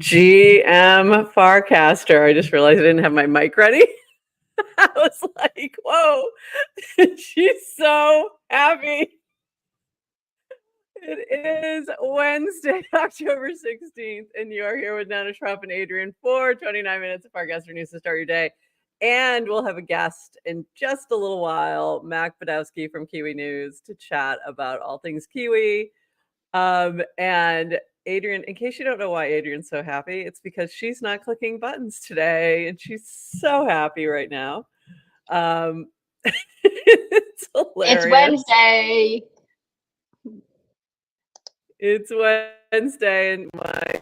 GM Farcaster. I just realized I didn't have my mic ready. I was like, whoa, she's so happy. It is Wednesday, October 16th, and you are here with Nana Trump and Adrian for 29 minutes of Farcaster News to start your day. And we'll have a guest in just a little while, Mac Badowski from Kiwi News, to chat about all things Kiwi. And Adrian, in case you don't know why Adrian's so happy, it's because she's not clicking buttons today, and she's so happy right now. It's hilarious. It's Wednesday. It's Wednesday, and my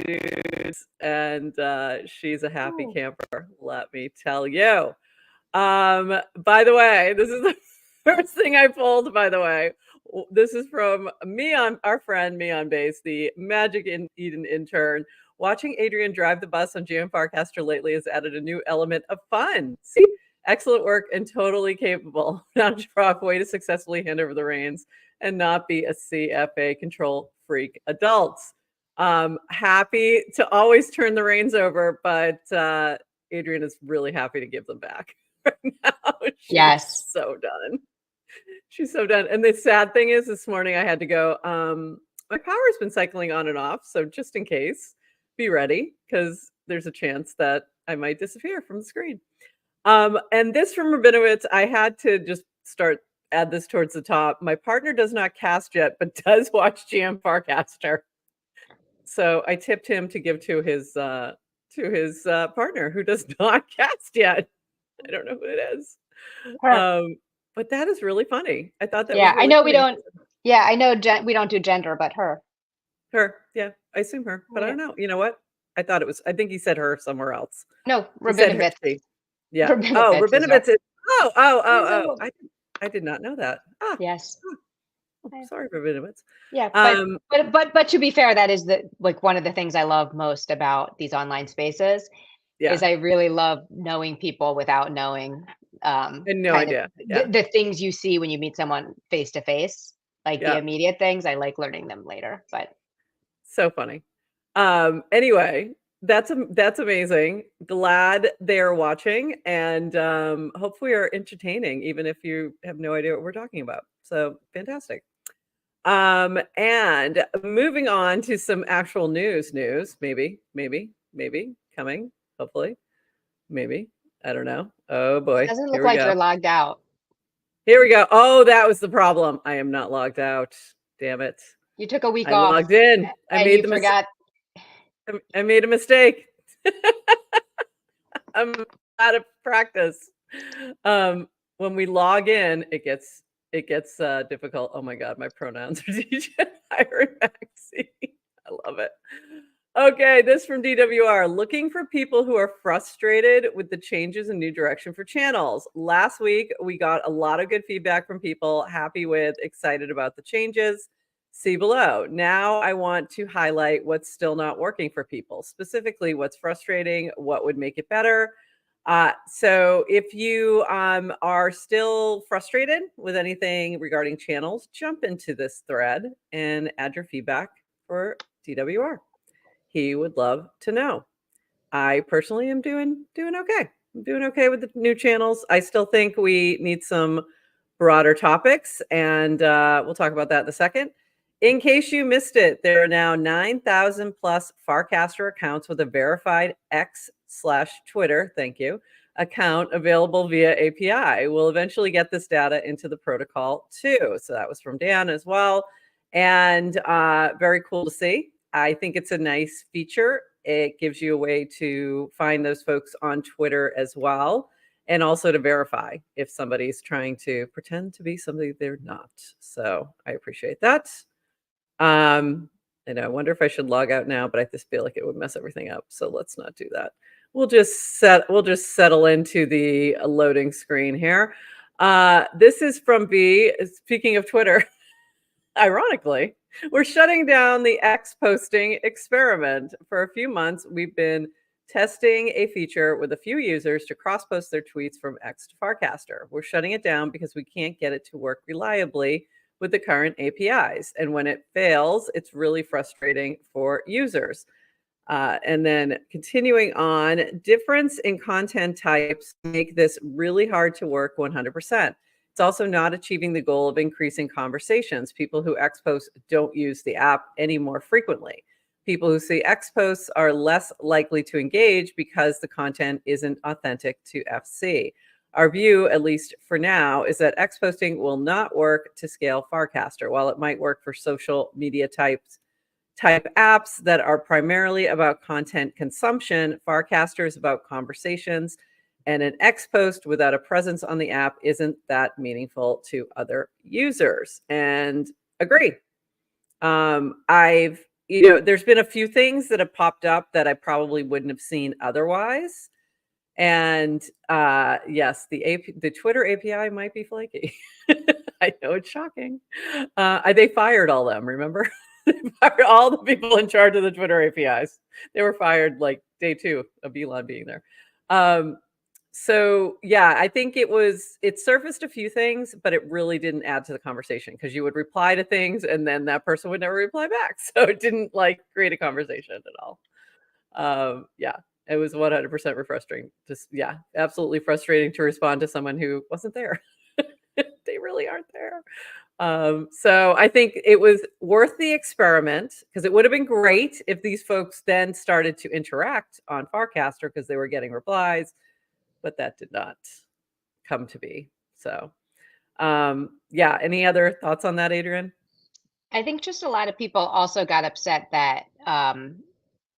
news, and she's a happy camper. Let me tell you. By the way, this is the first thing I pulled. By the way, this is from our friend Meon Base, the Magic in Eden intern. Watching Adrian drive the bus on GM Farcaster lately has added a new element of fun. See, excellent work and totally capable. Not prof way to successfully hand over the reins and not be a CFA control freak adults. Happy to always turn the reins over, but Adrian is really happy to give them back right now. She's so done. She's so done. And the sad thing is, this morning I had to go, my power's been cycling on and off. So just in case, be ready, because there's a chance that I might disappear from the screen. And this from Rabinowitz, I had to just add this towards the top. My partner does not cast yet, but does watch GM Farcaster. So I tipped him to give to his partner who does not cast yet. I don't know who it is. But that is really funny. I thought that was really I know funny. we don't. Yeah, I know we don't do gender, but her. Her, yeah, I assume her, but I don't know. You know what? I think he said her somewhere else. No, Rabinowitz. Yeah. Rabinowitz is. Oh. I did not know that. Yes. Oh, sorry, Rabinowitz. Yeah, but to be fair, that is one of the things I love most about these online spaces. Yeah. Is I really love knowing people without knowing. And no idea. The things you see when you meet someone face to face, like the immediate things, I like learning them later. But so funny. Anyway, that's amazing. Glad they're watching, and hopefully are entertaining, even if you have no idea what we're talking about. So fantastic. And moving on to some actual news, maybe coming, hopefully, maybe. I don't know. Oh boy. It doesn't look like you're logged out. Here we go. Oh, that was the problem. I am not logged out. Damn it. You took a week off. I logged in. I made the forgot. I made a mistake. I'm out of practice. When we log in, it gets difficult. Oh my God, my pronouns are DJ Byron Maxie. I love it. Okay, this from DWR. Looking for people who are frustrated with the changes in new direction for channels. Last week, we got a lot of good feedback from people happy with, excited about the changes. See below. Now I want to highlight what's still not working for people, specifically what's frustrating, what would make it better. So if you are still frustrated with anything regarding channels, jump into this thread and add your feedback for DWR. He would love to know. I personally am doing okay. I'm doing okay with the new channels. I still think we need some broader topics, and we'll talk about that in a second. In case you missed it, there are now 9,000 plus Farcaster accounts with a verified X/Twitter, thank you, account available via API. We'll eventually get this data into the protocol too. So that was from Dan as well. And very cool to see. I think it's a nice feature. It gives you a way to find those folks on Twitter as well, and also to verify if somebody's trying to pretend to be somebody they're not. So I appreciate that. And I wonder if I should log out now, but I just feel like it would mess everything up. So let's not do that. We'll just settle into the loading screen here. This is from B. Speaking of Twitter, ironically, we're shutting down the X posting experiment. For a few months, we've been testing a feature with a few users to cross-post their tweets from X to Farcaster. We're shutting it down because we can't get it to work reliably with the current APIs. And when it fails, it's really frustrating for users. And then continuing on, difference in content types make this really hard to work 100%. It's also not achieving the goal of increasing conversations. People who X post don't use the app any more frequently. People who see X posts are less likely to engage because the content isn't authentic to FC. Our view, at least for now, is that X posting will not work to scale Farcaster. While it might work for social media type apps that are primarily about content consumption, Farcaster is about conversations, and an X post without a presence on the app isn't that meaningful to other users. And agree. There's been a few things that have popped up that I probably wouldn't have seen otherwise. And yes, the Twitter API might be flaky. I know it's shocking. They fired all them, remember? They fired all the people in charge of the Twitter APIs. They were fired like day 2 of Elon being there. So yeah, I think it surfaced a few things, but it really didn't add to the conversation because you would reply to things and then that person would never reply back. So it didn't like create a conversation at all. Yeah, it was 100% frustrating. Just yeah, absolutely frustrating to respond to someone who wasn't there. They really aren't there. So I think it was worth the experiment because it would have been great if these folks then started to interact on Farcaster because they were getting replies, but that did not come to be. So yeah, any other thoughts on that, Adrian? I think just a lot of people also got upset that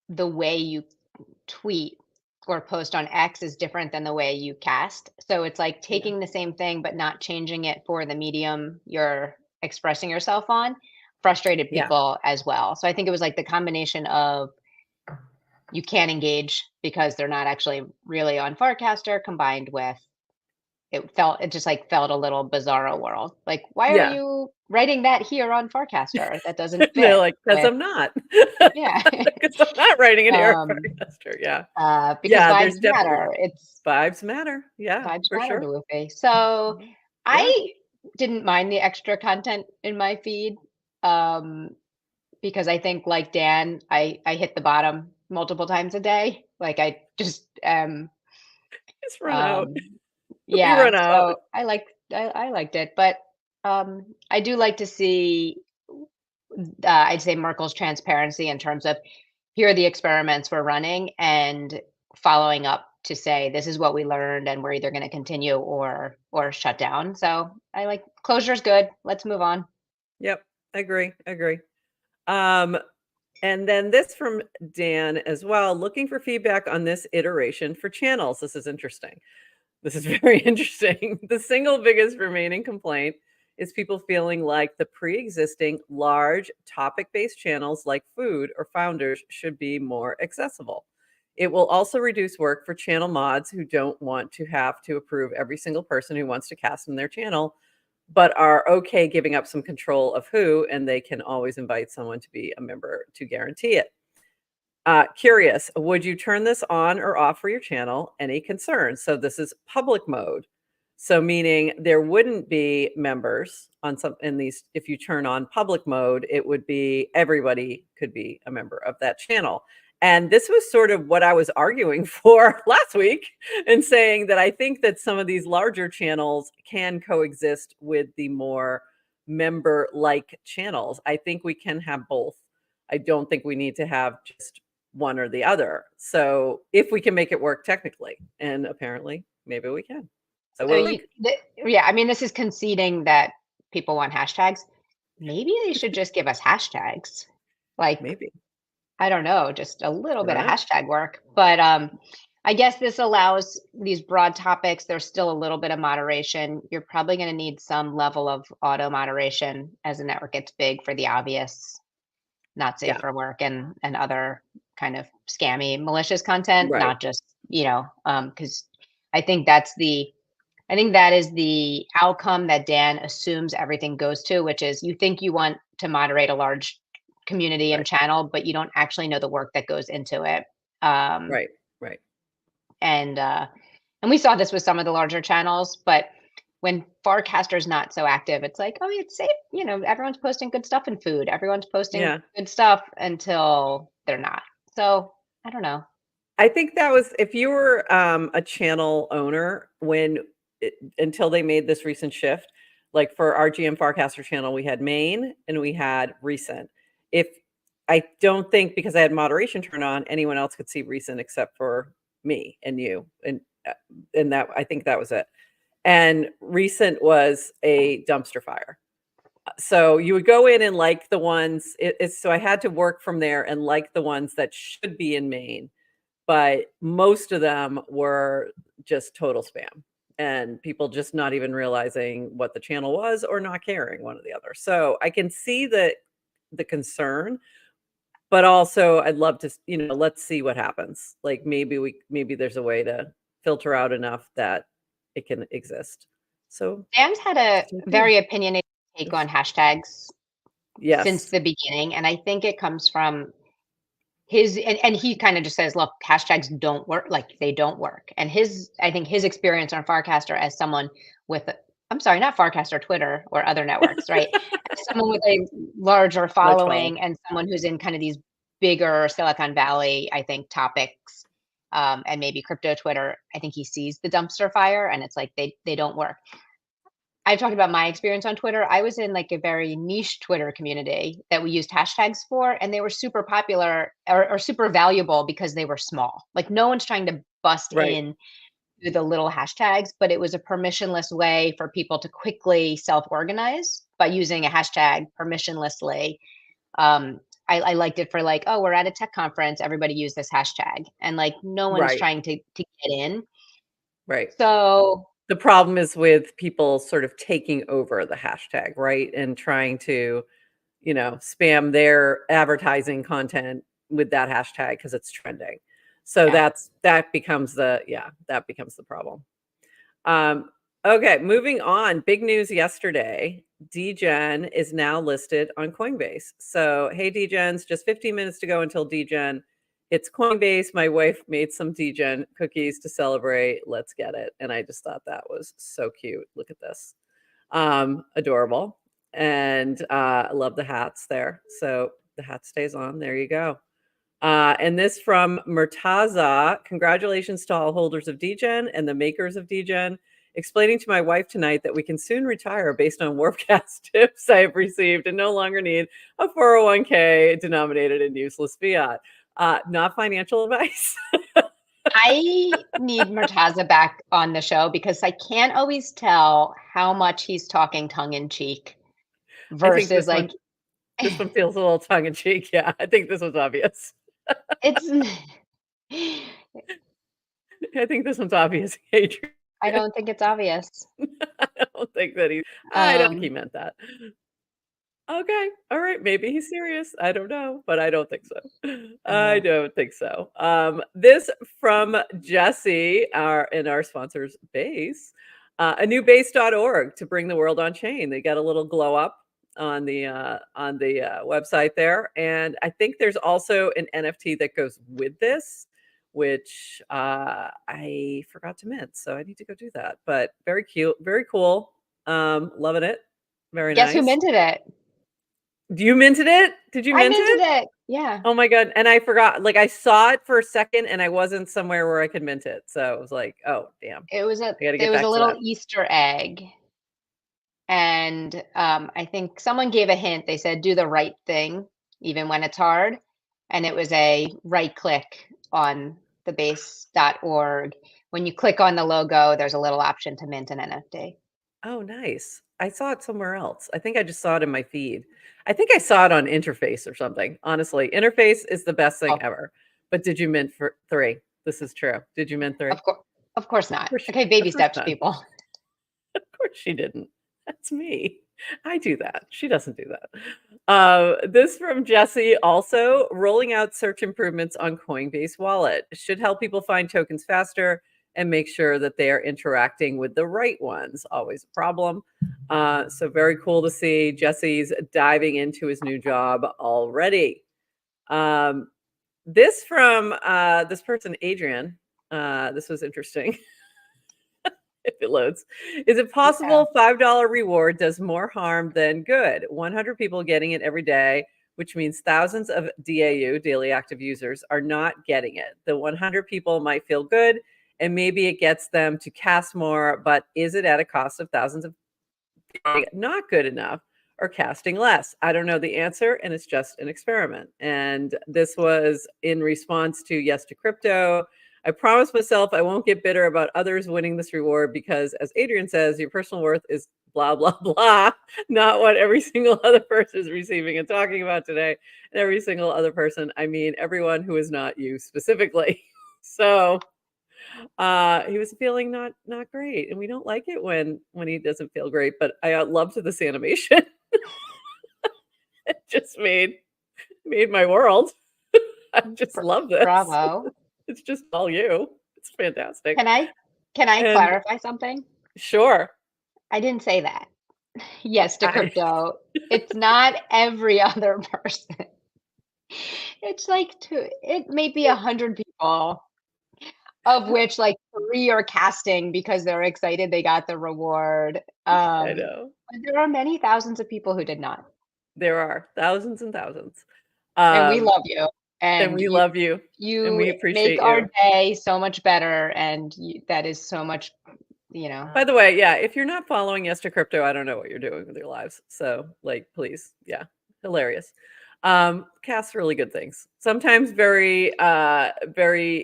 the way you tweet or post on X is different than the way you cast. So it's like Yeah. taking the same thing but not changing it for the medium you're expressing yourself on frustrated Yeah. people as well. So I think it was like the combination of you can't engage because they're not actually really on Farcaster combined with it just like felt a little bizarro world. Like, why are Yeah. you writing that here on Farcaster? That doesn't They're fit like, because with I'm not. yeah. Because I'm not writing it here on um Farcaster. Yeah. because Yeah, there's vibes definitely matter. It's vibes matter. Yeah, vibes for matter to sure. Luffy. So Mhm. Yeah. I didn't mind the extra content in my feed. Um because I think like Dan, I hit the bottom multiple times a day. Like I just Just run out. um We yeah, run out. so I liked it, but I do like to see I'd say Merkel's transparency in terms of here are the experiments we're running and following up to say this is what we learned and we're either going to continue or shut down. So I like closure's good. Let's move on. Yep. Agree. Um, and then this from Dan as well, looking for feedback on this iteration for channels. This is interesting. This is very interesting. The single biggest remaining complaint is people feeling like the pre-existing large topic-based channels like food or founders should be more accessible. It will also reduce work for channel mods who don't want to have to approve every single person who wants to cast in their channel, but are okay giving up some control of who, and they can always invite someone to be a member to guarantee it. Curious, would you turn this on or off for your channel? Any concerns? So this is public mode. So meaning there wouldn't be members on some in these. If you turn on public mode, it would be everybody could be a member of that channel. And this was sort of what I was arguing for last week and saying that I think that some of these larger channels can coexist with the more member like channels. I think we can have both. I don't think we need to have just one or the other. So if we can make it work technically, and apparently maybe we can. So So we'll think. yeah, I mean this is conceding that people want hashtags. Maybe they should just give us hashtags. Like Maybe. I don't know, just a little I bit don't of know. hashtag work. But I guess this allows these broad topics. There's still a little bit of moderation. You're probably going to need some level of auto moderation as the network gets big for the obvious not safe Yeah. for work and other kind of scammy malicious content, Right. not just, because I think that's I think that is the outcome that Dan assumes everything goes to, which is you think you want to moderate a large community and Right. channel, but you don't actually know the work that goes into it. Um, Right. Right. and uh, and we saw this with some of the larger channels, but when Farcaster's not so active, it's like, oh, it's safe. Everyone's posting good stuff in food. Everyone's posting Yeah. good stuff until they're not. So I don't know. I think that was if you were a channel owner until they made this recent shift, like for our GM Farcaster channel, we had main and we had recent. If I don't think because I had moderation turned on, anyone else could see recent except for me and you, and that I think that was it. And recent was a dumpster fire. So you would go in and like the ones. So I had to work from there and like the ones that should be in main, but most of them were just total spam and people just not even realizing what the channel was or not caring, one or the other. So I can see the concern, but also I'd love to, let's see what happens. Like maybe there's a way to filter out enough that it can exist. So Sam's had a stay tuned. very opinionated take on hashtags since Yes. the beginning, and I think it comes from his and he kind of just says, "Look, hashtags don't work. Like they don't work." And I think his experience on Farcaster as someone with, I'm sorry, not Farcaster, Twitter or other networks, right? As someone with a larger Large following. following and someone who's in kind of these bigger Silicon Valley, I think, topics, and maybe crypto Twitter, I think he sees the dumpster fire, and it's like they don't work. I've talked about my experience on Twitter. I was in like a very niche Twitter community that we used hashtags for, and they were super popular or super valuable because they were small. Like no one's trying to bust Right. in through the little hashtags, but it was a permissionless way for people to quickly self-organize by using a hashtag permissionlessly. I liked it for like, oh, we're at a tech conference, everybody use this hashtag, and like no one's Right. trying to get in. Right. So The problem is with people sort of taking over the hashtag, right? And trying to, spam their advertising content with that hashtag because it's trending. So yeah, that becomes the problem. Um, okay, moving on. Big news yesterday. DGen is now listed on Coinbase. So, hey, DGens, just 15 minutes to go until DGen hits Coinbase. My wife made some DGen cookies to celebrate. Let's get it. And I just thought that was so cute. Look at this. Adorable. And I love the hats there. So the hat stays on. There you go. And this from Murtaza. Congratulations to all holders of DGen and the makers of DGen. Explaining to my wife tonight that we can soon retire based on Warpcast tips I have received and no longer need a 401k denominated in useless fiat. Not financial advice. I need Murtaza back on the show because I can't always tell how much he's talking tongue in cheek I think versus like this one feels a little tongue in cheek. Yeah, I think this was obvious. it's I think this one's obvious, Adrian. I don't think it's obvious. I don't think he Um, meant that. Okay. All right. Maybe he's serious. I don't know, but I don't think so. I uh, don't think so. This from Jesse, our sponsors base, a new base.org to bring the world on chain. They got a little glow up on the website there. And I think there's also an NFT that goes with this, which I forgot to mint. So I need to go do that. But very cute, very cool. Loving it. Very guess who nice. minted it? You minted it? Did you I mint minted it? it. Yeah. Oh my god, and I forgot, like, I saw it for a second, and I wasn't somewhere where I could mint it, so it was like, "Oh, damn. I gotta It get was a back to little that." Easter egg. And I think someone gave a hint. They said, do the right thing, even when it's hard. And it was a right click on the base.org. When you click on the logo, there's a little option to mint an NFT. Oh, nice. I saw it somewhere else. I think I just saw it in my feed. I think I saw it on Interface or something, honestly. Interface is the best thing Oh, ever. But did you mint for 3? This is true. Did you mint 3? of course not. Of course Okay, baby of course steps, not. people. Of course she didn't. That's me. I do that. She doesn't do that. This from Jesse also rolling out search improvements on Coinbase Wallet should help people find tokens faster and make sure that they are interacting with the right ones. Always a problem. So very cool to see Jesse's diving into his new job already. This from this person, Adrian. This was interesting. If it loads. Is it Yeah. possible $5 reward does more harm than good? 100 people getting it every day which means thousands of DAU, daily active users, are not getting it. The 100 people might feel good, and maybe it gets them to cast more, but is it at a cost of thousands of not good enough or casting less? I don't know the answer, and it's just an experiment. And this was in response to Yes to Crypto. I promised myself I won't get bitter about others winning this reward because, as Adrian says, your personal worth is blah, blah, blah, not what every single other person is receiving and talking about today. And every single other person, I mean, everyone who is not you specifically. So he was feeling not great, and we don't like it when he doesn't feel great. But I loved this animation. It just made my world. I just love this. Bravo. It's just all you. It's fantastic. Can I And clarify something? sure, I didn't say that. Yes to I crypto. It's not every other person. It's like it may be 100 people, of which like 3 are casting because they're excited they got the reward. I know. But there are many thousands of people who did not. There are thousands and thousands. And we Um, love you. and And we love you, and you we make appreciate our you. day so much better, and that is so much, you know. By the way, yeah, if you're not following Yes to Crypto, I don't know what you're doing with your lives. So, like, please, yeah, hilarious. Casts really good things. Sometimes very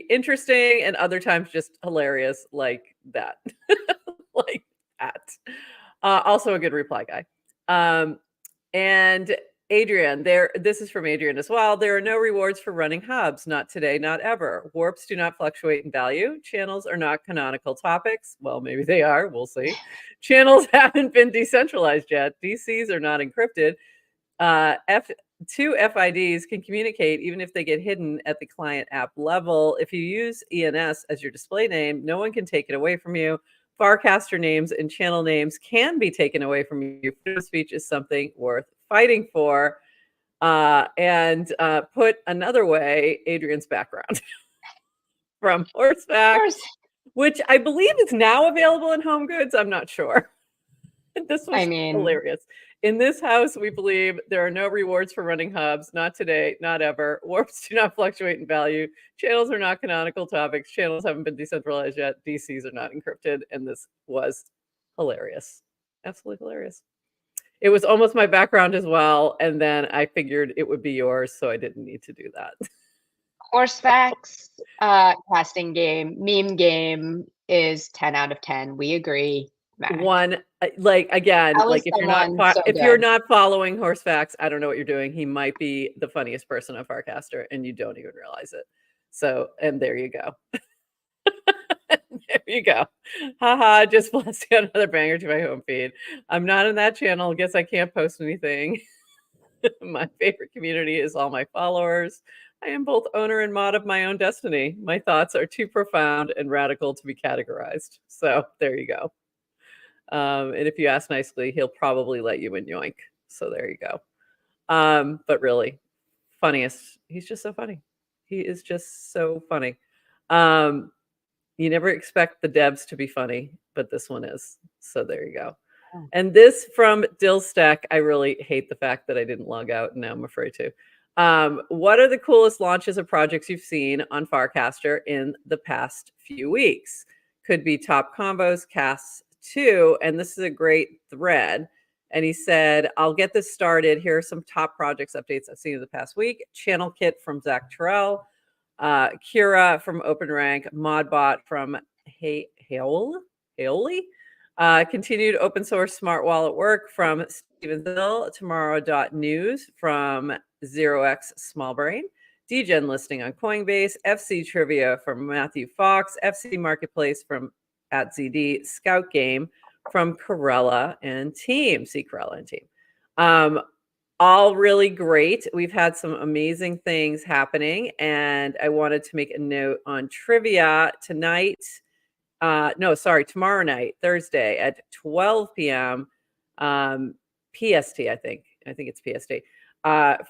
interesting, and other times just hilarious, like that, like that. Also a good reply guy. And Adrian, this is from Adrian as well. There are no rewards for running hubs, not today, not ever. Warps do not fluctuate in value. Channels are not canonical topics. Well, maybe they are. We'll see. Channels haven't been decentralized yet. DCs are not encrypted. Two FIDs can communicate even if they get hidden at the client app level. If you use ENS as your display name, no one can take it away from you. Farcaster names and channel names can be taken away from you. Freedom of speech is something worth fighting for. And put another way, Adrian's background from Of Horseback, course. which I believe is now available in Home Goods. I'm not sure. This I was mean, hilarious. In this house, we believe there are no rewards for running hubs. Not today, not ever. Warps do not fluctuate in value. Channels are not canonical topics. Channels haven't been decentralized yet. DCs are not encrypted. And this was hilarious. Absolutely hilarious. It was almost my background as well. And then I figured it would be yours. So I didn't need to do that. Horsefacts, casting game, meme game is 10 out of 10. We agree, Mac. One, like, again, That like, was if the one so you're good. not following Horsefacts, I don't know what you're doing. He might be the funniest person on Farcaster, and you don't even realize it. So, and there you go. There you go. Haha, just blasting out another banger to my home feed. I'm not in that channel. Guess I can't post anything. My favorite community is all my followers. I am both owner and mod of my own destiny. My thoughts are too profound and radical to be categorized. So there you go. And if you ask nicely, he'll probably let you in yoink. So there you go. But really, funniest. He's just so funny. He is just so funny. Um, you never expect the devs to be funny, but this one is. So there you go. Oh. And this from Dillstack, I really hate the fact that I didn't log out, and now I'm afraid to. What are the coolest launches of projects you've seen on Farcaster in the past few weeks? Could be top combos, casts too. And this is a great thread. And he said, I'll get this started. Here are some top projects updates I've seen in the past week. Channel Kit from Zach Terrell, Kira from OpenRank, Modbot from Haoli, continued open source smart wallet work from Steven Zill, Tomorrow.news from 0x Smallbrain, DGen listing on Coinbase, FC Trivia from Matthew Fox, FC Marketplace from @ZD, Scout Game from Corella and Team, see Corella and Team. All really great. We've had some amazing things happening, and I wanted to make a note on trivia tonight. No, sorry, tomorrow night, Thursday at 12 p.m. PST, I think. I think it's PST.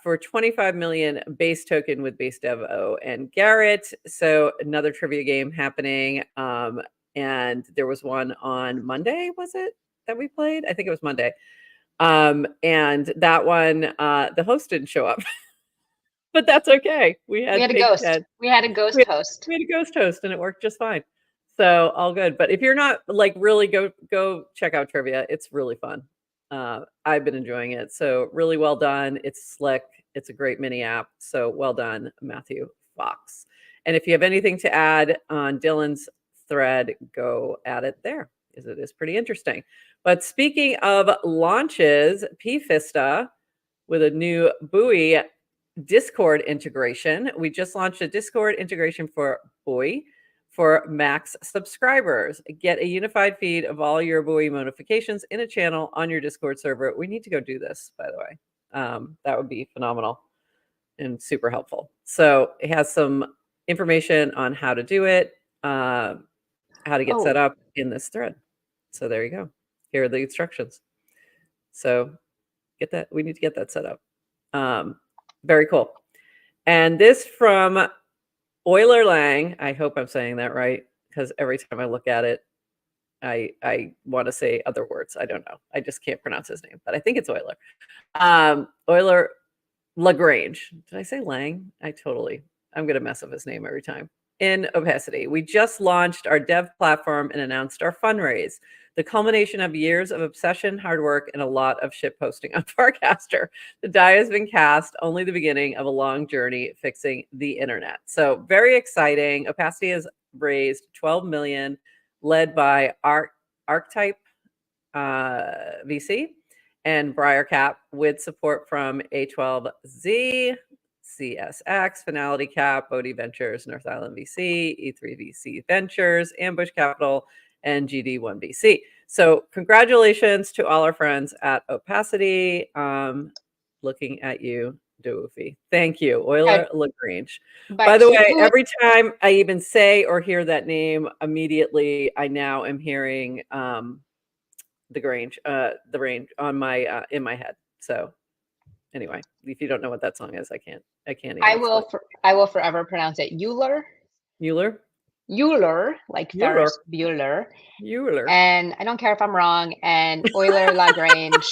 For 25 million base token with base devo and Garrett. So another trivia game happening. And there was one on Monday, was it, that we played? I think it was Monday. And that one, the host didn't show up, but that's okay. We We had had a fake ghost. Ted. We had a We ghost host. we had a ghost host and it worked just fine. So all good. But if you're not like really go check out trivia. It's really fun. I've been enjoying it. So really well done. It's slick. It's a great mini app. So well done, Matthew Fox. And if you have anything to add on Dylan's thread, go at it there because it is pretty interesting. But speaking of launches, PFISTA with a new buoy Discord integration. We just launched a Discord integration for Buoy for Max subscribers. Get a unified feed of all your Buoy notifications in a channel on your Discord server. We need to go do this, by the way. That would be phenomenal and super helpful. So it has some information on how to do it, how to get set Oh, up in this thread. So there you go. Here are the instructions. So get that. We need to get that set up. Very cool. And this from Euler Lang. I hope I'm saying that right because every time I look at it, I want to say other words. I don't know. I just can't pronounce his name, but I think it's Euler. Euler Lagrange. Did I say Lang? I'm going to mess up his name every time. In Opacity, we just launched our dev platform and announced our fundraise, the culmination of years of obsession, hard work, and a lot of shit posting on Farcaster. The die has been cast, only the beginning of a long journey fixing the internet. So very exciting. Opacity has raised 12 million, led by Archetype VC and Briarcap with support from A12Z, CSX, Finality Cap, Bodie Ventures, North Island VC, E3 VC Ventures, Ambush Capital, and GD1 VC. So congratulations to all our friends at Opacity. Looking at you, Doofy. Thank you, Euler Lagrange. By but the he way, who every time I even say or hear that name, immediately I now am hearing the range on my in my head. So anyway, if you don't know what that song is, I can't even explain. I will forever pronounce it Euler. Mueller, Euler, like Mueller, Ferris Bueller. Mueller. And I don't care if I'm wrong. And Euler Lagrange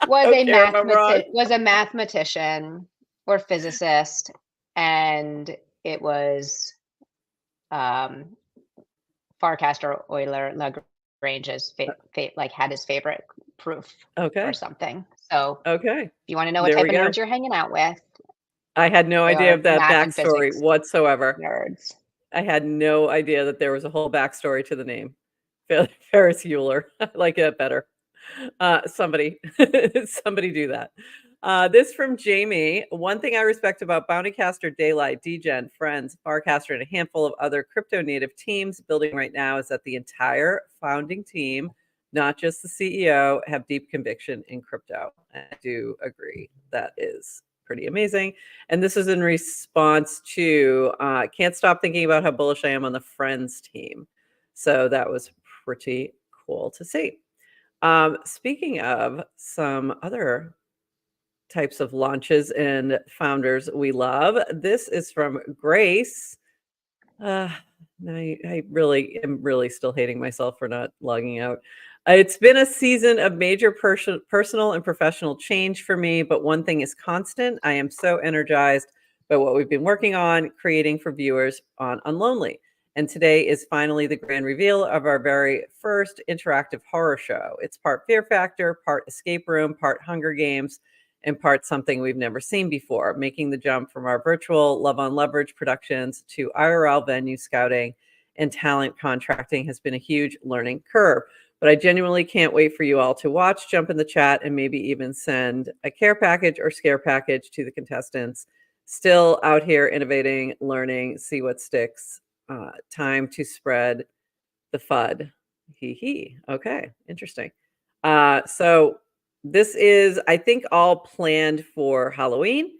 Don't care if I'm wrong. was a mathematician or physicist, and it was um, Farcaster Euler Lagrange's like had his favorite proof or Okay, something. So okay. if you want to know what There type we of go. nerds you're hanging out with, I had no they idea are of that math and backstory physics whatsoever. nerds. I had no idea that there was a whole backstory to the name. Ferris Bueller. I like it better. Somebody, somebody do that. This from Jamie. One thing I respect about Bountycaster, Daylight, Degen, Friends, Farcaster, and a handful of other crypto native teams building right now is that the entire founding team, not just the CEO, have deep conviction in crypto. I do agree. That is pretty amazing. And this is in response to can't stop thinking about how bullish I am on the Friends team. So that was pretty cool to see. Speaking of some other types of launches and founders we love, this is from Grace. Uh, I really am really still hating myself for not logging out. It's been a season of major personal and professional change for me, but one thing is constant. I am so energized by what we've been working on, creating for viewers on Unlonely. And today is finally the grand reveal of our very first interactive horror show. It's part Fear Factor, part Escape Room, part Hunger Games, and part something we've never seen before, making the jump from our virtual Love on Leverage productions to IRL venue scouting and talent contracting has been a huge learning curve. But I genuinely can't wait for you all to watch, jump in the chat, and maybe even send a care package or scare package to the contestants. Still out here innovating, learning, see what sticks. Time to spread the FUD. Hee hee. Okay, interesting. So this is, I think, all planned for Halloween.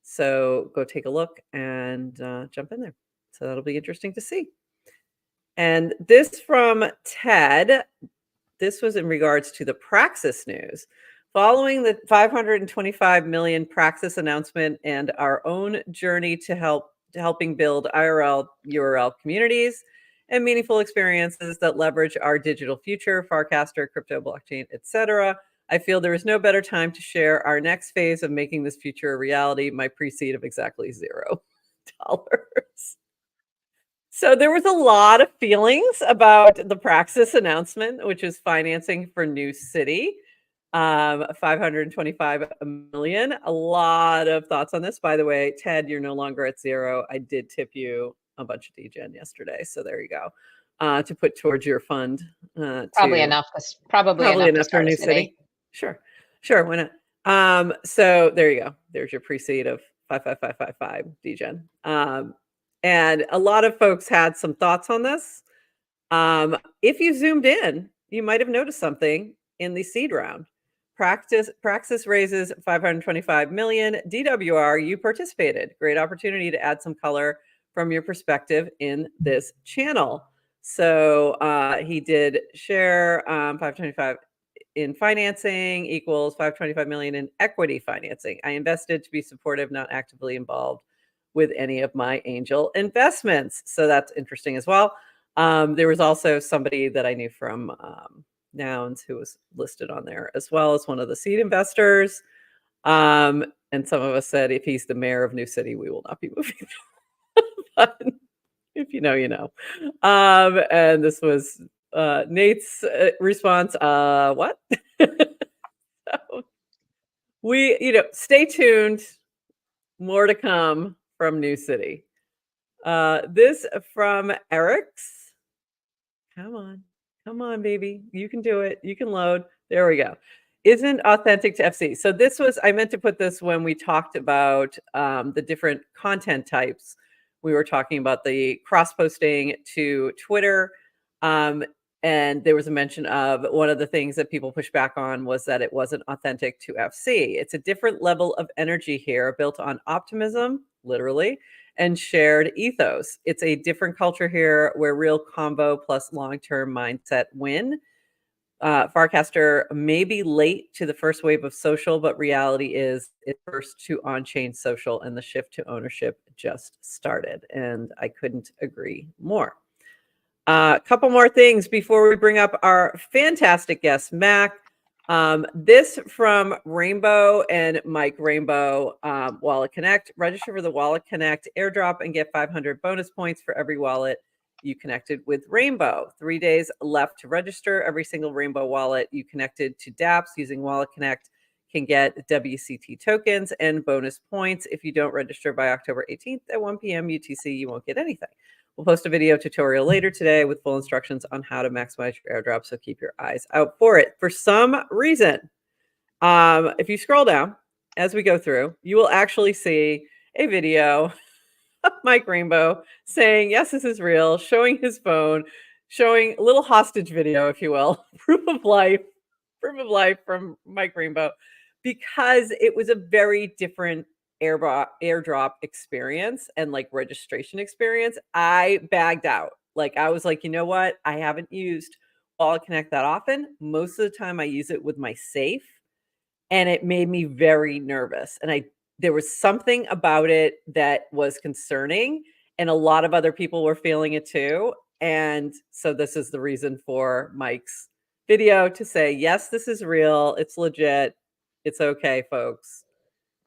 So go take a look and jump in there. So that'll be interesting to see. And this from Ted. This was in regards to the Praxis news. Following the 525 million Praxis announcement and our own journey to helping build IRL URL communities and meaningful experiences that leverage our digital future, Farcaster, crypto, blockchain, etc., I feel there is no better time to share our next phase of making this future a reality. My pre-seed of exactly $0. So there was a lot of feelings about the Praxis announcement, which is financing for New City, 525 million. A lot of thoughts on this. By the way, Ted, you're no longer at 0. I did tip you a bunch of DGen yesterday, so there you go, to put towards your fund. Probably To enough. Probably Probably enough to enough for start a New city. City. Sure, sure, why not? So there you go. There's your pre-seed of 55555 DGen. And a lot of folks had some thoughts on this. If you zoomed in, you might have noticed something in the seed round. Praxis raises 525 million. DWR, you participated. Great opportunity to add some color from your perspective in this channel. So he did share 525 in financing equals 525 million in equity financing. I invested to be supportive, not actively involved with any of my angel investments. So that's interesting as well. There was also somebody that I knew from Nouns who was listed on there as well as one of the seed investors. And some of us said, if he's the mayor of New City, we will not be moving. But if you know, you know. And this was Nate's response. What? So stay tuned. More to come from New City. This from Eric's. Come on, baby. You can do it. You can load. There we go. Isn't authentic to FC. So this was, I meant to put this when we talked about the different content types. We were talking about the cross posting to Twitter. And there was a mention of one of the things that people pushed back on was that it wasn't authentic to FC. It's a different level of energy here built on optimism, literally, and shared ethos. It's a different culture here where real combo plus long-term mindset win. Farcaster may be late to the first wave of social, but reality is it's first to on-chain social and the shift to ownership just started. And I couldn't agree more. A couple more things before we bring up our fantastic guest, Mac. This from Rainbow and Mike Rainbow, Wallet Connect. Register for the Wallet Connect airdrop and get 500 bonus points for every wallet you connected with Rainbow. 3 days left to register. Every single Rainbow wallet you connected to dApps using Wallet Connect can get WCT tokens and bonus points. If you don't register by October 18th at 1 p.m. UTC, you won't get anything. We'll post a video tutorial later today with full instructions on how to maximize your airdrop, so keep your eyes out for it. For some reason, if you scroll down as we go through, you will actually see a video of Mike Rainbow saying, yes, this is real, showing his phone, showing a little hostage video, if you will, proof of life from Mike Rainbow, because it was a very different airdrop experience and like registration experience. I bagged out. Like I was like, you know what? I haven't used Wallet Connect that often. Most of the time I use it with my safe, and it made me very nervous. And there was something about it that was concerning, and a lot of other people were feeling it too. And so this is the reason for Mike's video to say, yes, this is real. It's legit. It's okay, folks.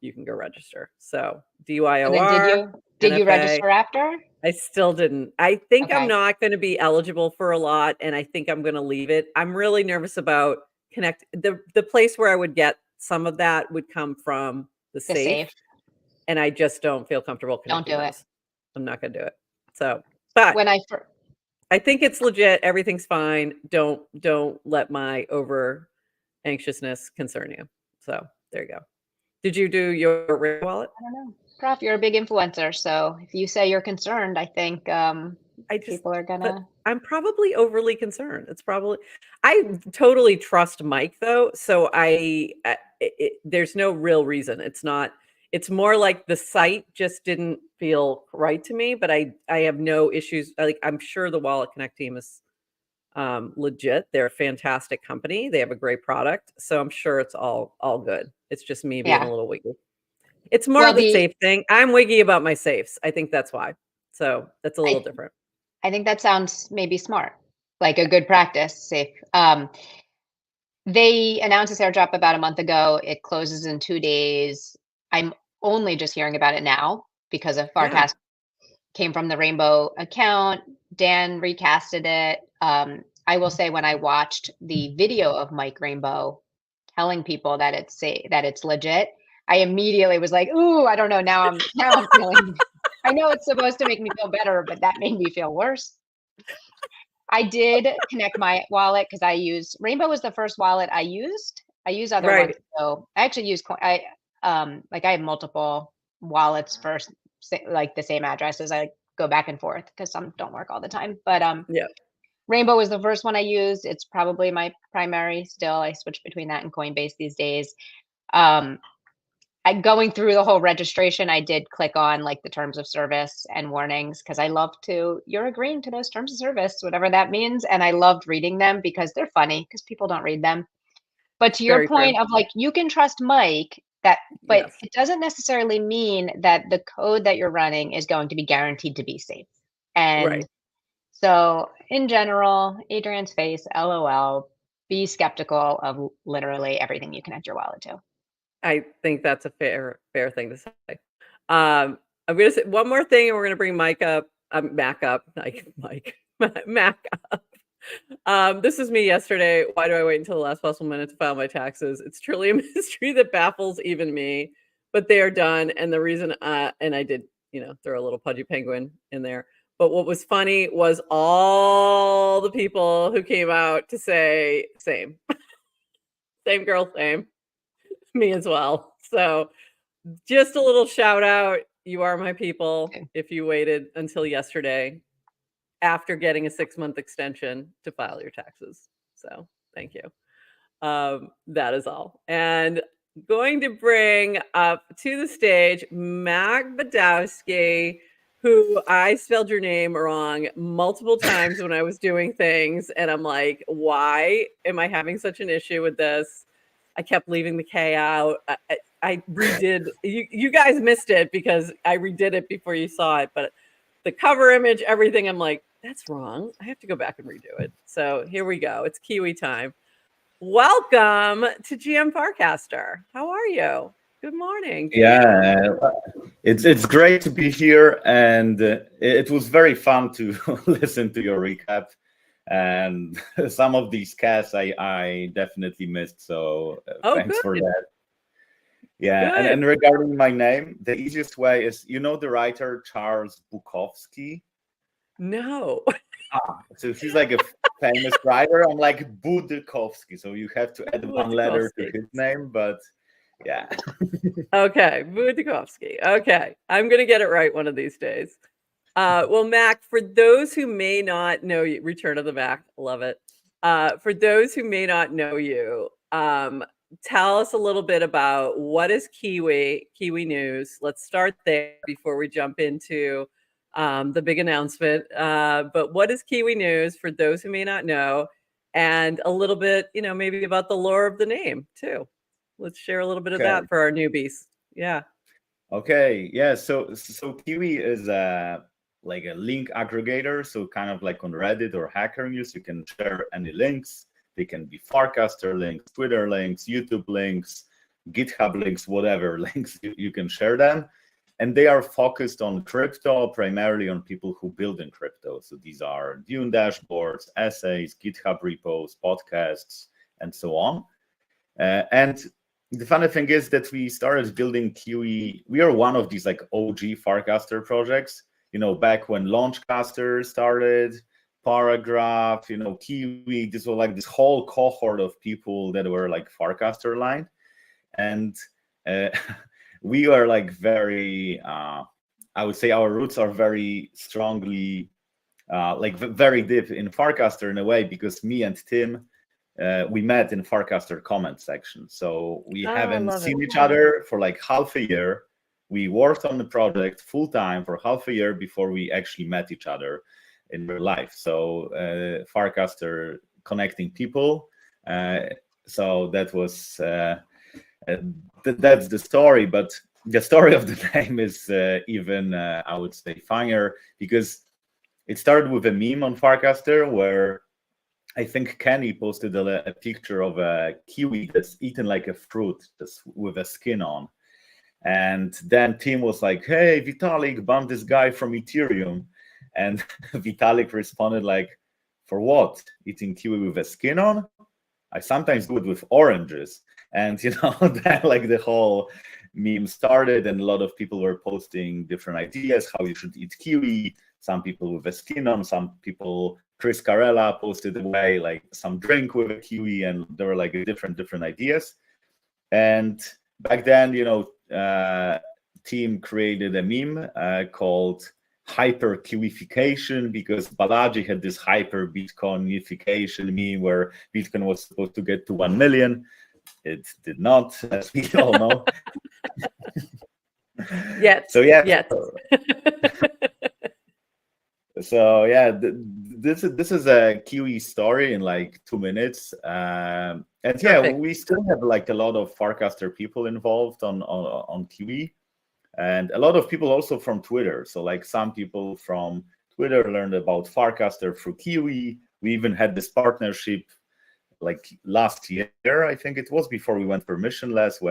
You can go register. So And then DYOR, did you NFA. register after? I still didn't. I think I'm Okay. not going to be eligible for a lot, and I think I'm going to leave it. I'm really nervous about the place where I would get some of that would come from the The safe, safe. and I just don't feel comfortable Don't connecting do it. those. I'm not going to do it. So, but When I think it's legit. Everything's fine. Don't let my over anxiousness concern you. So there you go. Did you do your wallet? I don't know. Prof, you're a big influencer, so if you say you're concerned, I think people are But gonna. I'm probably overly concerned. I totally trust Mike though, so there's no real reason. It's more like the site just didn't feel right to me, but I have no issues. Like I'm sure the Wallet Connect team is legit. They're a fantastic company. They have a great product, so I'm sure it's all good. It's just me being a Yeah. little wiggy. It's more Well, of the safe thing. I'm wiggy about my safes. I think that's why. So that's a little I different. I think that sounds maybe smart, like a Yeah. good practice, safe. They announced this airdrop about a month ago. It closes in 2 days. I'm only just hearing about it now because of Yeah. Farcast came from the Rainbow account. Dan recasted it. I will say when I watched the video of Mike Rainbow telling people that it's legit, I immediately was like, "Ooh, I don't know. Now I'm feeling." I know it's supposed to make me feel better, but that made me feel worse. I did connect my wallet because I use Rainbow was the first wallet I used. I use other ones, Right. so I actually use I have multiple wallets for like the same addresses. I go back and forth because some don't work all the time. But Yeah. Rainbow was the first one I used. It's probably my primary still. I switch between that and Coinbase these days. Um, I going through the whole registration, I did click on like the terms of service and warnings because I love to you're agreeing to those terms of service, whatever that means. And I loved reading them because they're funny because people don't read them. But to your Very true. point of like you can trust Mike that but Yes. it doesn't necessarily mean that the code that you're running is going to be guaranteed to be safe. And Right. so in general, Adrian's face, LOL, be skeptical of literally everything you connect your wallet to. I think that's a fair thing to say. I'm gonna say one more thing, and we're gonna bring Mike up, Mac up, like Mike, Mac up. This is me yesterday. Why do I wait until the last possible minute to file my taxes? It's truly a mystery that baffles even me, but they are done. And the reason, and I did, throw a little pudgy penguin in there. But what was funny was all the people who came out to say, same, same girl, same, me as well. So just a little shout out. You are my people Okay. if you waited until yesterday after getting a 6-month extension to file your taxes. So thank you. That is all. And going to bring up to the stage Mac Badowski, who I spelled your name wrong multiple times when I was doing things. And I'm like, why am I having such an issue with this? I kept leaving the K out. I redid. You guys missed it because I redid it before you saw it, but the cover image, everything, I'm like, that's wrong. I have to go back and redo it. So here we go. It's Kiwi time. Welcome to GM Farcaster. How are you? Good morning to you. Yeah, it's great to be here, and it was very fun to listen to your recap. And some of these casts I definitely missed, so Oh, thanks for good. that. Yeah, and, Good. and regarding my name, the easiest way is, the writer Charles Bukowski. No. So he's like a famous writer. I'm like Budkowski, so you have to add one letter to Budkowski. his name, but yeah. Okay, Budkowski. Okay, I'm going to get it right one of these days. Well, Mac, for those who may not know you, Return of the Mac, love it. For those who may not know you, tell us a little bit about what is Kiwi News. Let's start there before we jump into the big announcement. But what is Kiwi News for those who may not know, and a little bit, maybe about the lore of the name too. Let's share a little bit of Okay. that for our newbies. Yeah. Okay. Yeah. So Kiwi is like a link aggregator. So kind of like on Reddit or Hacker News, you can share any links. They can be Farcaster links, Twitter links, YouTube links, GitHub links, whatever links you can share them. And they are focused on crypto, primarily on people who build in crypto. So these are Dune dashboards, essays, GitHub repos, podcasts, and so on. And the funny thing is that we started building Kiwi. We are one of these like OG Farcaster projects, back when Launchcaster started, Paragraph, Kiwi. This was like this whole cohort of people that were like Farcaster aligned. And we are like very, I would say our roots are very strongly, like very deep in Farcaster in a way, because me and Tim, we met in Farcaster comment section. So we Oh, I haven't love seen it. each other for like half a year. We worked on the project full time for half a year before we actually met each other in real life. So Farcaster connecting people. So that was that's the story. But the story of the name is even I would say funnier, because it started with a meme on Farcaster where I think Kenny posted a picture of a kiwi that's eaten like a fruit, just with a skin on. And then Tim was like, "Hey, Vitalik, ban this guy from Ethereum." And Vitalik responded like, "For what? Eating kiwi with a skin on? I sometimes do it with oranges." And then like the whole meme started, and a lot of people were posting different ideas how you should eat kiwi. Some people with a skin on, some people. Chris Carella posted away like some drink with a kiwi, and there were like different ideas. And back then, team created a meme called hyper kiwification, because Balaji had this hyper Bitcoinification meme where Bitcoin was supposed to get to 1 million. It did not, as we all know. Yet. So yeah. Yet. So yeah, this is a Kiwi story in like 2 minutes, and Perfect. yeah, we still have like a lot of Farcaster people involved on Kiwi, and a lot of people also from Twitter. So like some people from Twitter learned about Farcaster through Kiwi. We even had this partnership like last year, I think it was, before we went permissionless,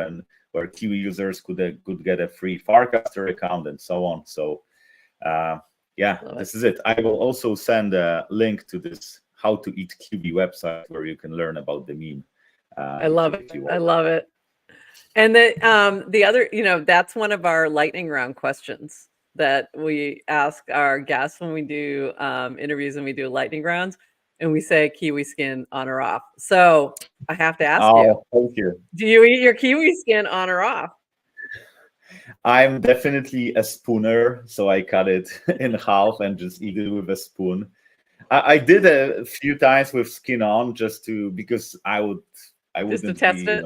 where Kiwi users could get a free Farcaster account and so on. So. Yeah, this is it. I will also send a link to this How to Eat Kiwi website where you can learn about the meme. I love it. I love it. And the other, that's one of our lightning round questions that we ask our guests when we do interviews and we do lightning rounds, and we say kiwi skin on or off. So I have to ask you. Thank you. Do you eat your kiwi skin on or off? I'm definitely a spooner, so I cut it in half and just eat it with a spoon. I did a few times with skin on because I wouldn't just to test it.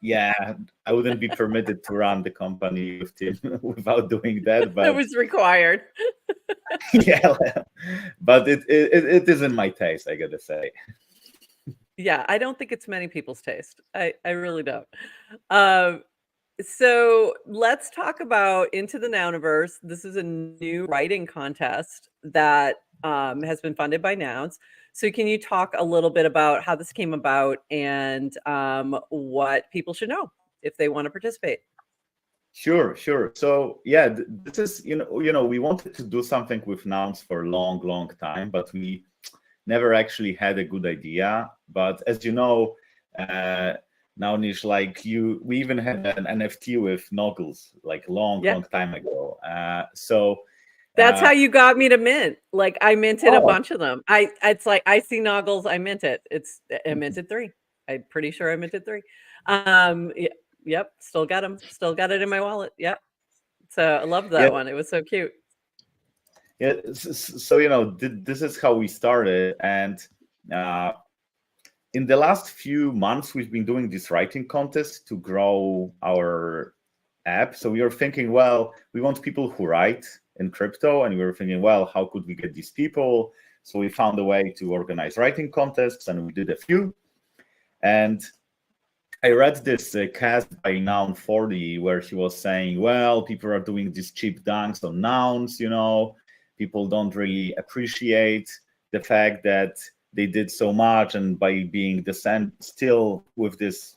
Yeah, I wouldn't be permitted to run the company with Tim without doing that. But it was required. Yeah, but it isn't my taste, I gotta say. Yeah, I don't think it's many people's taste. I really don't. So let's talk about Into the Nouniverse. This is a new writing contest that has been funded by Nouns. So can you talk a little bit about how this came about and what people should know if they want to participate? Sure. So yeah, this is we wanted to do something with Nouns for a long time, but we never actually had a good idea. But as you know, Nounish, we even had an NFT with Noggles like long time ago. So that's how you got me to mint. Like I minted a bunch of them. It's like I see Noggles, I mint it. I minted 3. I'm pretty sure I minted 3. Yep, still got them. Still got it in my wallet. Yep. So I love that one. It was so cute. Yeah. So this is how we started, and in the last few months, we've been doing this writing contest to grow our app. So we were thinking, well, we want people who write in crypto, and we were thinking, well, how could we get these people? So we found a way to organize writing contests, and we did a few. And I read this cast by Noun40 where he was saying, well, people are doing these cheap dunks on nouns, people don't really appreciate the fact that they did so much, and by being still with this,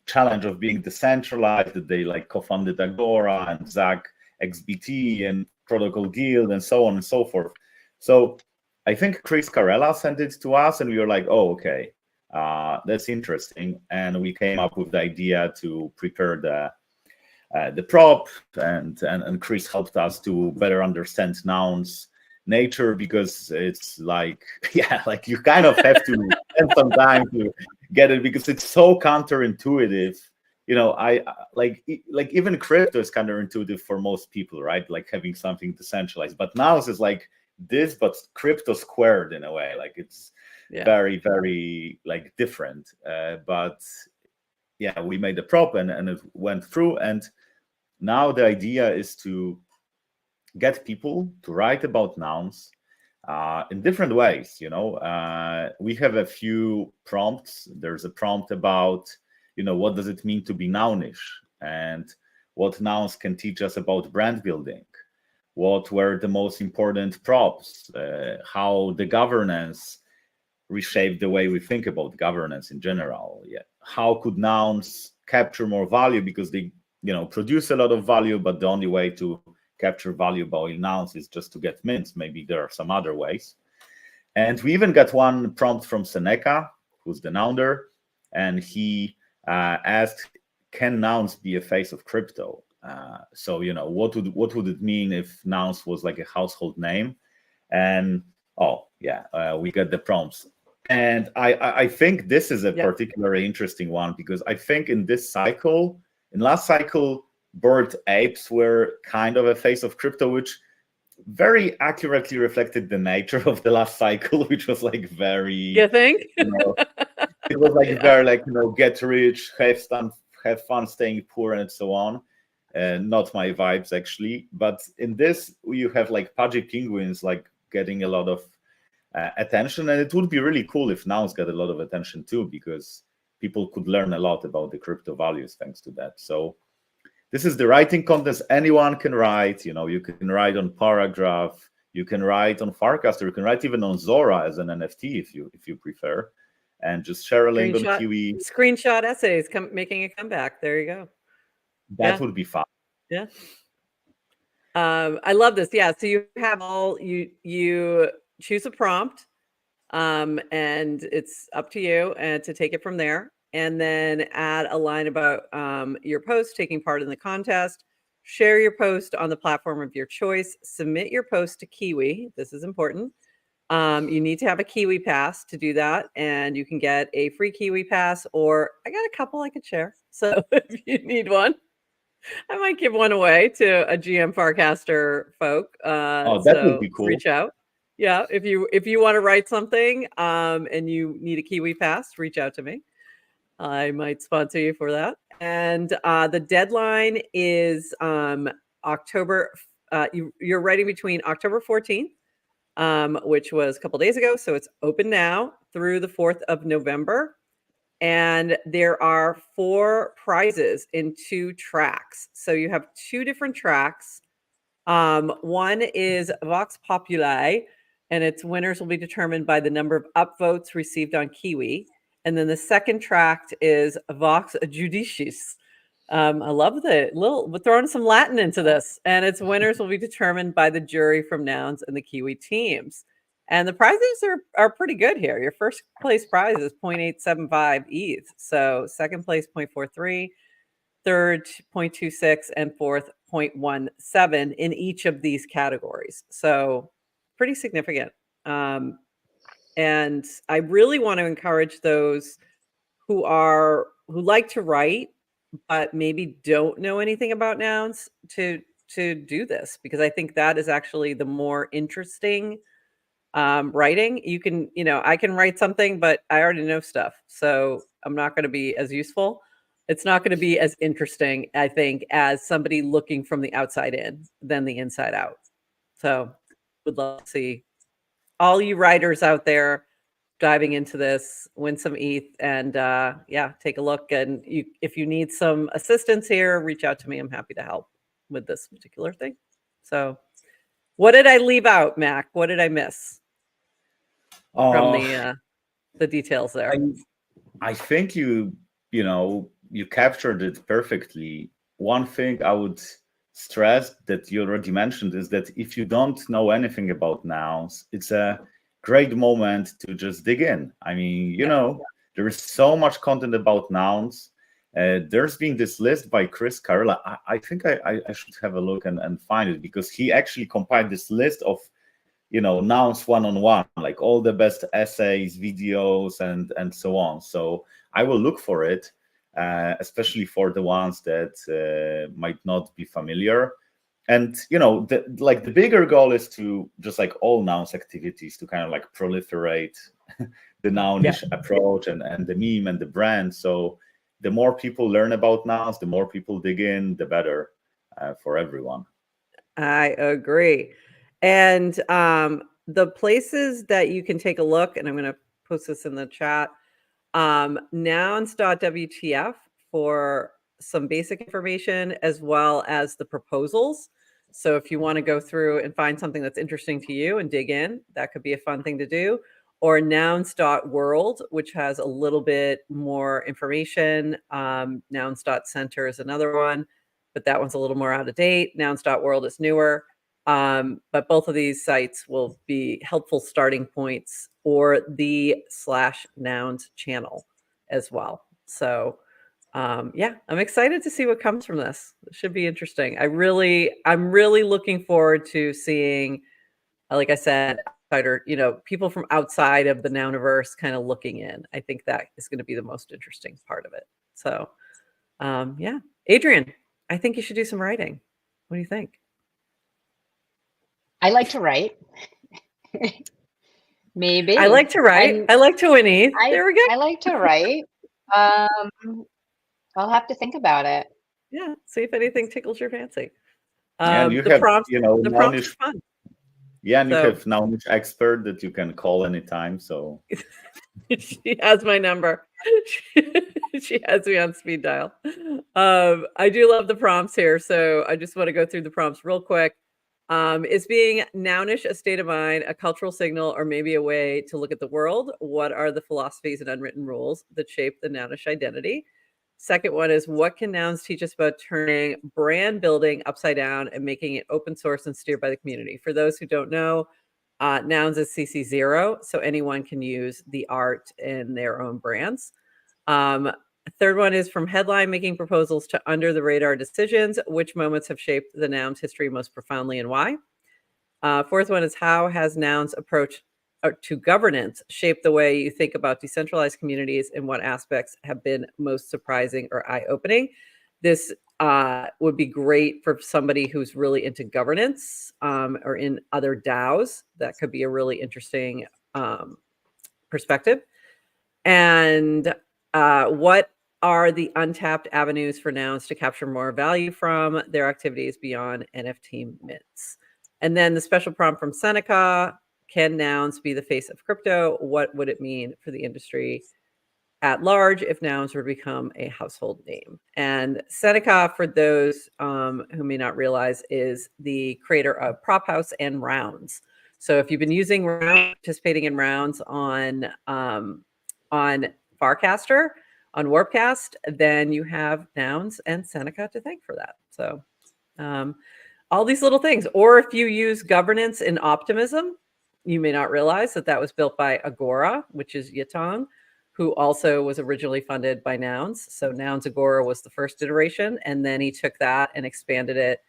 challenge of being decentralized, that they like co-founded Agora and Zach XBT and Protocol Guild and so on and so forth. So I think Chris Carella sent it to us, and we were like, oh, okay, that's interesting. And we came up with the idea to prepare the prop, and Chris helped us to better understand nouns nature, because it's like you kind of have to spend some time to get it, because it's so counterintuitive. I like even crypto is counterintuitive for most people, right? Like having something decentralized, but nouns is like this, but crypto squared in a way. Like it's very like different. But yeah, we made the prop and it went through, and now the idea is to get people to write about nouns in different ways. We have a few prompts. There's a prompt about, what does it mean to be nounish, and what nouns can teach us about brand building, what were the most important props, how the governance reshape the way we think about governance in general. Yeah, how could nouns capture more value, because they produce a lot of value, but the only way to capture value by nouns is just to get mints. Maybe there are some other ways. And we even got one prompt from Seneca, who's the nounder, and he asked, can nouns be a face of crypto? So what would it mean if nouns was like a household name? And we got the prompts. And I think this is a particularly interesting one, because I think in last cycle, bird apes were kind of a face of crypto, which very accurately reflected the nature of the last cycle, which was like very, you think? It was like very like, get rich, have fun staying poor, and so on. Not my vibes, actually. But in this, you have like pudgy penguins like getting a lot of attention, and it would be really cool if nouns got a lot of attention too, because people could learn a lot about the crypto values thanks to that. So this is the writing contest. Anyone can write. You can write on Paragraph, you can write on Farcaster, you can write even on Zora as an NFT if you prefer, and just share a link on Kiwi. Screenshot essays making a comeback. There you go. That would be fun. Yeah. I love this. Yeah. So you have you choose a prompt, and it's up to you to take it from there, and then add a line about your post, taking part in the contest, share your post on the platform of your choice, submit your post to Kiwi. This is important. You need to have a Kiwi pass to do that, and you can get a free Kiwi pass, or I got a couple I could share. So if you need one, I might give one away to a GM Farcaster folk. That would be cool. Reach out. Yeah, if you want to write something and you need a Kiwi pass, reach out to me. I might sponsor you for that. And the deadline is October. You're writing between October 14th, which was a couple days ago, so it's open now, through the 4th of November. And there are 4 prizes in 2 tracks. So you have 2 different tracks. One is Vox Populi, and its winners will be determined by the number of upvotes received on Kiwi. And then the second track is Vox Judicis. I love we're throwing some Latin into this. And its winners will be determined by the jury from Nouns and the Kiwi teams. And the prizes are pretty good here. Your first place prize is 0.875 ETH. So second place, 0.43, third, 0.26, and fourth, 0.17 in each of these categories. So pretty significant. And I really want to encourage those who like to write, but maybe don't know anything about nouns to do this, because I think that is actually the more interesting writing. You can, I can write something, but I already know stuff. So I'm not going to be as useful. It's not going to be as interesting, I think, as somebody looking from the outside in than the inside out. So would love to see all you writers out there diving into this, win some ETH, and take a look. And if you need some assistance here, reach out to me. I'm happy to help with this particular thing. So what did I leave out, Mac? What did I miss from the details there? I think you captured it perfectly. One thing I would stress that you already mentioned is that if you don't know anything about nouns, it's a great moment to just dig in. I mean, there is so much content about nouns. There's been this list by Chris Carrella. I think I should have a look and find it, because he actually compiled this list of nouns one-on-one, like all the best essays, videos, and so on. So I will look for it, especially for the ones that might not be familiar. And the bigger goal is to just like all nouns activities to kind of like proliferate the nounish approach and the meme and the brand. So the more people learn about nouns, the more people dig in, the better for everyone. I agree. And the places that you can take a look, and I'm going to post this in the chat, nouns.wtf for some basic information, as well as the proposals. So if you want to go through and find something that's interesting to you and dig in, that could be a fun thing to do. or nouns.world, which has a little bit more information. Nouns.center is another one, but that one's a little more out of date. Nouns.world is newer. But both of these sites will be helpful starting points, or the /nouns channel as well. So yeah, I'm excited to see what comes from this. It should be interesting. I'm really looking forward to seeing, like I said, outsider, people from outside of the Nouniverse kind of looking in. I think that is going to be the most interesting part of it. So yeah, Adrian, I think you should do some writing. What do you think? I like to write. Maybe. I like to write. I like to win. There we go. I like to write. I'll have to think about it. Yeah, see if anything tickles your fancy. And you the have, prompts, you know, the prompts are fun. Yeah, and So- you have knowledge expert that you can call anytime. So She has my number. She has me on speed dial. I do love the prompts here, so I just want to go through the prompts real quick. Is being nounish a state of mind, a cultural signal, or maybe a way to look at the world? What are the philosophies and unwritten rules that shape the nounish identity? Second one is, what can nouns teach us about turning brand building upside down and making it open source and steered by the community? For those who don't know, nouns is CC0, so anyone can use the art in their own brands. Third one is, from headline making proposals to under the radar decisions, which moments have shaped the noun's history most profoundly and why? Fourth one is, how has nouns approach to governance shaped the way you think about decentralized communities, and what aspects have been most surprising or eye-opening? This would be great for somebody who's really into governance or in other DAOs. That could be a really interesting perspective. And what are the untapped avenues for nouns to capture more value from their activities beyond NFT mints? And then the special prompt from Seneca: can nouns be the face of crypto? What would it mean for the industry at large if nouns were to become a household name? And Seneca, for those who may not realize, is the creator of Prop House and Rounds. So if you've been using rounds, participating in rounds on Farcaster, on Warpcast, then you have nouns and Seneca to thank for that. So all these little things. Or if you use governance in optimism, you may not realize that that was built by Agora, which is Yatong, who also was originally funded by Nouns. So Nouns Agora was the first iteration, and then he took that and expanded it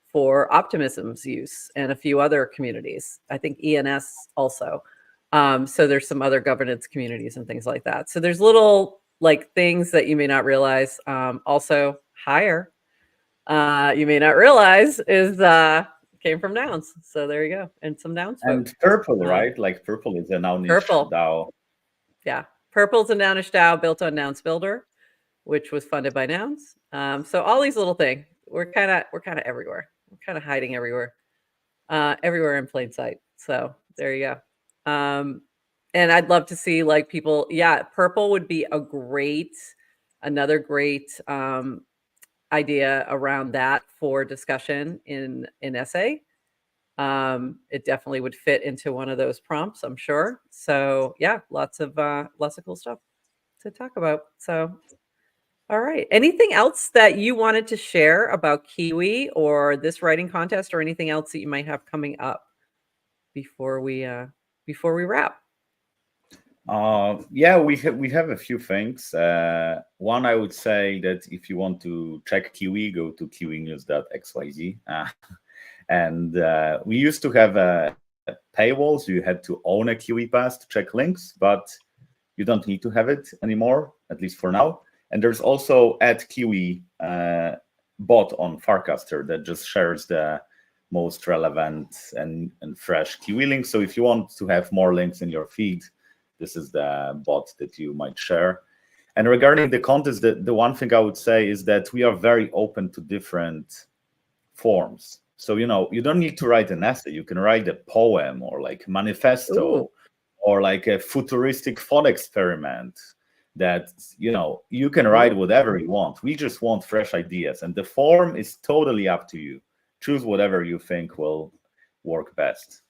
for Optimism's use and a few other communities. I think ENS also. So there's some other governance communities and things like that. So there's little like things that you may not realize. Also, Hire, you may not realize, is came from nouns. So there you go. And some nouns. And Purple, right? Like Purple is a nounish Purple DAO. Yeah. Purple's a nounish DAO built on Nouns Builder, which was funded by Nouns. So all these little things, we're kind of everywhere. We're kind of hiding everywhere, everywhere in plain sight. So there you go. And I'd love to see like people. Yeah, Purple would be another great idea around that for discussion in essay. It definitely would fit into one of those prompts, I'm sure. So yeah, lots of cool stuff to talk about. So all right, anything else that you wanted to share about Kiwi or this writing contest, or anything else that you might have coming up before we wrap? Yeah, we have a few things. One, I would say that if you want to check Kiwi, go to kiwinews.xyz. And we used to have paywalls. You had to own a Kiwi pass to check links, but you don't need to have it anymore, at least for now. And there's also @Kiwi bot on Farcaster that just shares the most relevant and fresh Kiwi links. So if you want to have more links in your feed, this is the bot that you might share. And regarding the contest, the one thing I would say is that we are very open to different forms. So, you know, you don't need to write an essay. You can write a poem or like manifesto. Ooh. Or like a futuristic thought experiment that, you know, you can write whatever you want. We just want fresh ideas. And the form is totally up to you. Choose whatever you think will work best.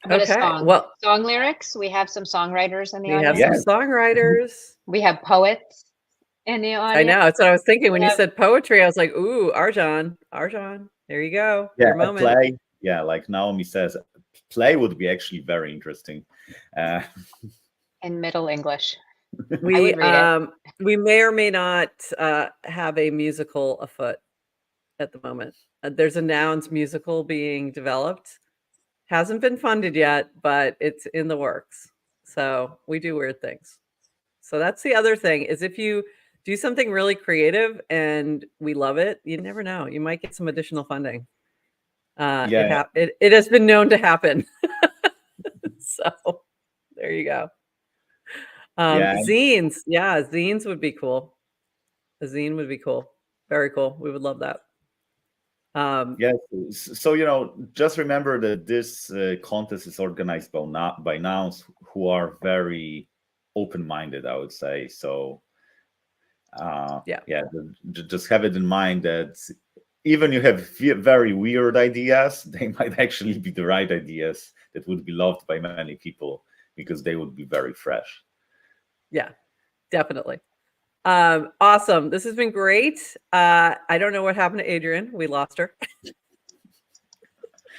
How about a Okay. song? Well, Song lyrics. We have some songwriters in the we have audience. some Yes. songwriters. We have poets in the I audience. know. That's what I was thinking when you have- said poetry. I was like, ooh, Arjan. Arjan. There you go. Yeah, Your a moment. play. Yeah, like Naomi says, play would be actually very interesting. In Middle English. I We would read it. we may or may not have a musical afoot at the moment. There's a Nouns musical being developed. Hasn't been funded yet, but it's in the works. So we do weird things. So that's the other thing is if you do something really creative and we love it, you never know. You might get some additional funding. Yeah, It has been known to happen. So there you go. yeah, Zines. Yeah, zines would be cool. A zine would be cool. Very cool. We would love that. yes. So, you know, just remember that this contest is organized by Nouns who are very open-minded, I would say. So, yeah, just have it in mind that even you have very weird ideas, they might actually be the right ideas that would be loved by many people because they would be very fresh. Yeah, definitely. Awesome. This has been great. I don't know what happened to Adrian. We lost her.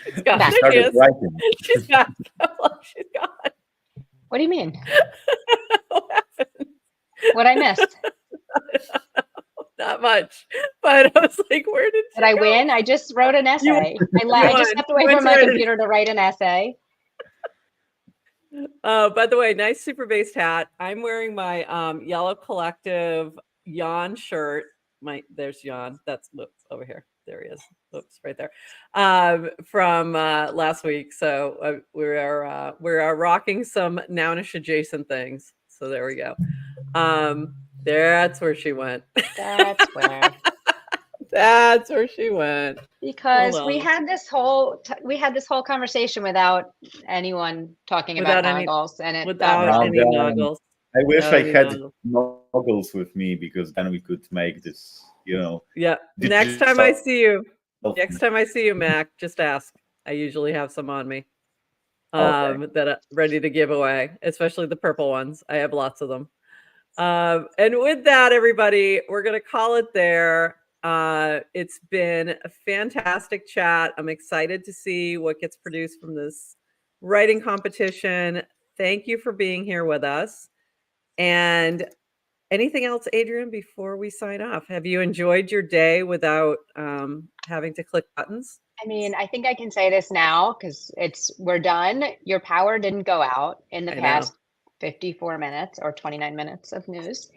She's gone. Back. There she Started is. writing. She's back. She's gone. What do you mean? What happened? What I missed? Not much. But I was like, where did she Did I go? win? I just wrote an essay. I just won. stepped away You went from to my write an- computer to write an essay. By the way, nice super based hat. I'm wearing my Yellow Collective Jan shirt. There's Jan. That's over here. There he is. Oops, right there. From last week. So we are rocking some Nounish adjacent things. So there we go. That's where she went. That's where. That's where she went. Because Hold we on. had this whole conversation without anyone talking about Without any- Noggles, and it got Without wrong. any noggles. I wish Without I any had noggles. Noggles with me because then we could make this, you know. Yeah. Next time I see you, Mac, just ask. I usually have some on me. Okay. That are ready to give away, especially the purple ones. I have lots of them. And with that, everybody, we're gonna call it there. It's been a fantastic chat. I'm excited to see what gets produced from this writing competition. Thank you for being here with us. And anything else, Adrian, before we sign off? Have you enjoyed your day without having to click buttons? I mean, I think I can say this now because we're done. Your power didn't go out in the I know. past 54 minutes or 29 minutes of news.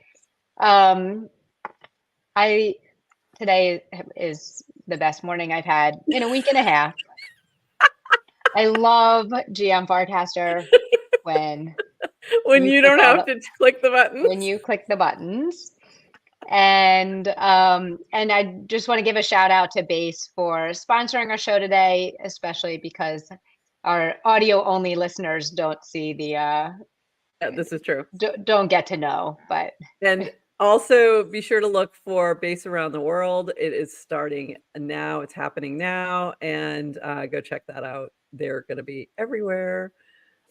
Today is the best morning I've had in a week and a half. I love GM Farcaster when you don't have to click the buttons. When you click the buttons. And I just want to give a shout out to Base for sponsoring our show today, especially because our audio only listeners don't see the Yeah, this is true. Don't get to know, but and also be sure to look for Base Around the World. It is starting now. It's happening now, and go check that out. They're going to be everywhere.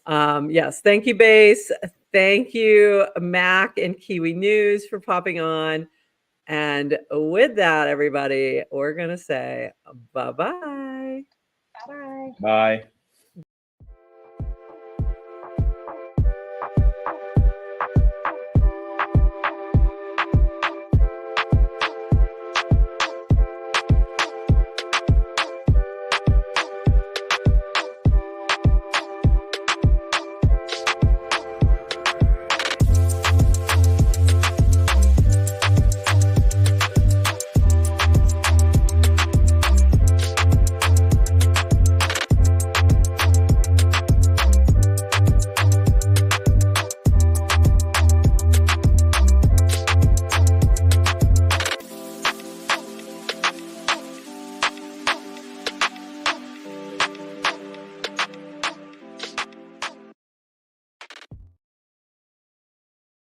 Yes, thank you, Base. Thank you, Mac and Kiwi News, for popping on. And with that, everybody, we're going to say bye-bye. bye. Bye.